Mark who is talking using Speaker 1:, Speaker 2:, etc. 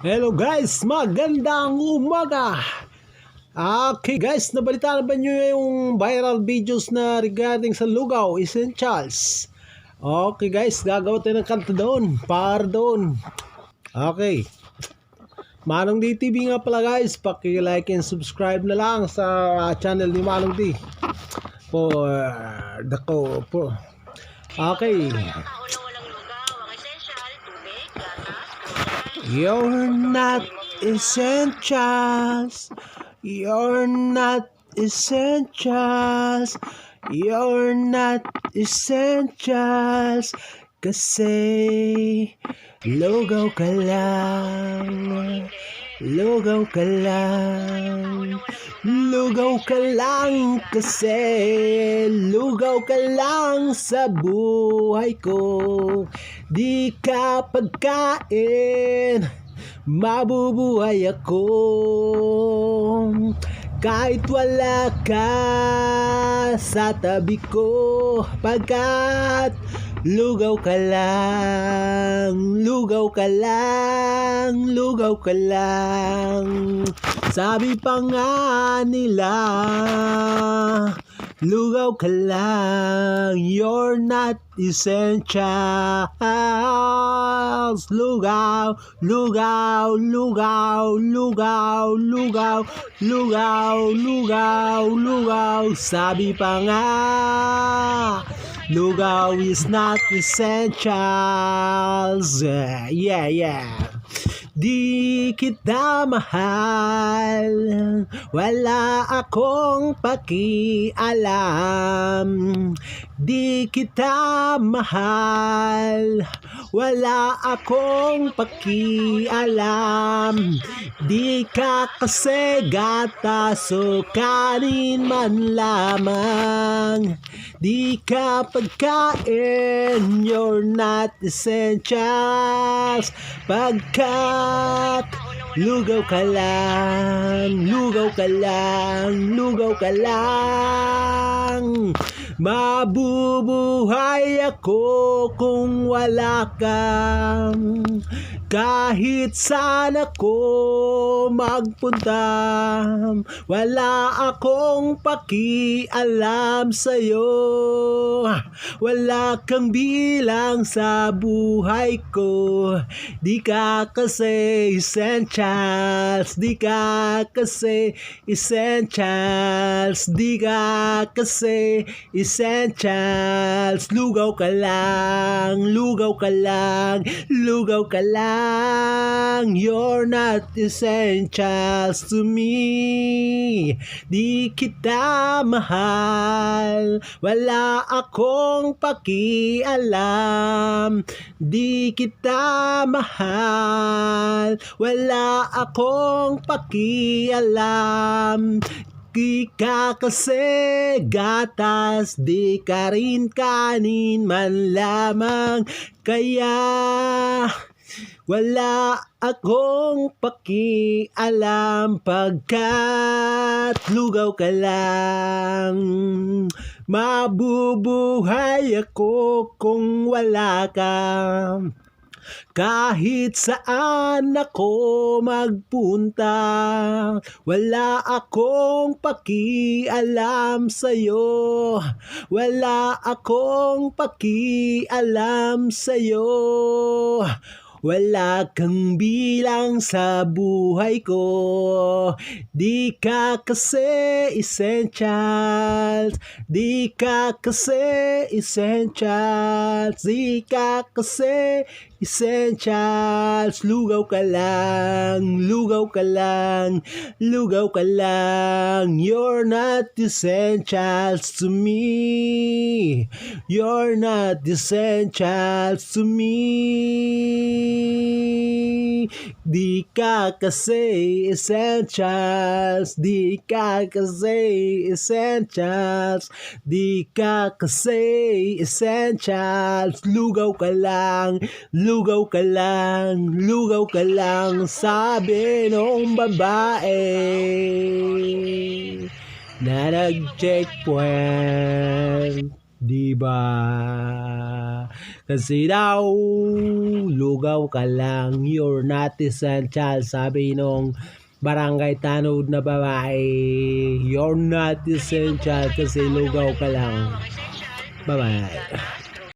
Speaker 1: Hello guys, magandang umaga. Okay guys, nabalita na ba nyo yung viral videos na regarding sa Lugaw, Essentials? Okay guys, gagawa tayo ng kanta doon, para doon. Okay. Manong D TV nga pala guys, paki-like and subscribe na lang sa channel ni Manong D. Okay. You're not essentials. You're not essentials. You're not essentials. Kasi lugaw ka lang. Lugaw ka lang. Lugaw ka lang kasi lugaw ka lang sa buhay ko. Di ka pagkain, mabubuhay ako. Kahit wala ka sa tabi ko, pagkat lugaw ka lang, lugaw ka lang, lugaw ka lang. Sabi pa nga nila, lugaw ka lang, you're not essentials. Lugaw, lugaw, lugaw, lugaw, lugaw, lugaw, lugaw, lugaw. Sabi pa nga, lugaw is not essentials. Yeah. Di kita mahal, wala akong pakialam. Di kita mahal, wala akong pakialam. Di ka kasi gatas o kanin man lamang. Di ka pagkain, you're not essentials. Pagkat lugaw ka lang, lugaw ka lang, lugaw ka lang. Mabubuhay ako kung wala ka. Kahit saan ako magpunta, wala akong pakialam sa'yo. Wala kang bilang sa buhay ko. Di ka kasi essentials. Di ka kasi essentials. Di ka kasi essentials. Lugaw ka lang, lugaw ka lang, lugaw ka lang. You're not essentials to me. Di kita mahal, wala akong pakialam. Di kita mahal, wala akong pakialam. Di ka kasi gatas, di ka rin kanin man lamang. Kaya wala akong pakialam pagkat lugaw ka lang. Mabubuhay ako kung wala ka. Kahit saan ako magpunta, wala akong pakialam sa'yo. Wala akong pakialam sa'yo. Wala kang bilang sa buhay ko. Di ka kasi essentials. Di ka kasi essentials. Di ka kasi essentials. Lugaw ka lang, lugaw ka lang, lugaw ka lang. You're not essentials to me. You're not essentials to me. Di ka kasi essentials. Di ka kasi essentials. Di ka kasi essentials. Lugaw ka lang, lugaw ka lang, lugaw ka lang. Sabi nung babae na nag-checkpoint. Di ba? Kasi daw, lugaw ka lang, you're not essential. Sabi nung barangay tanod na babae, you're not essential kasi lugaw ka lang. Bye-bye.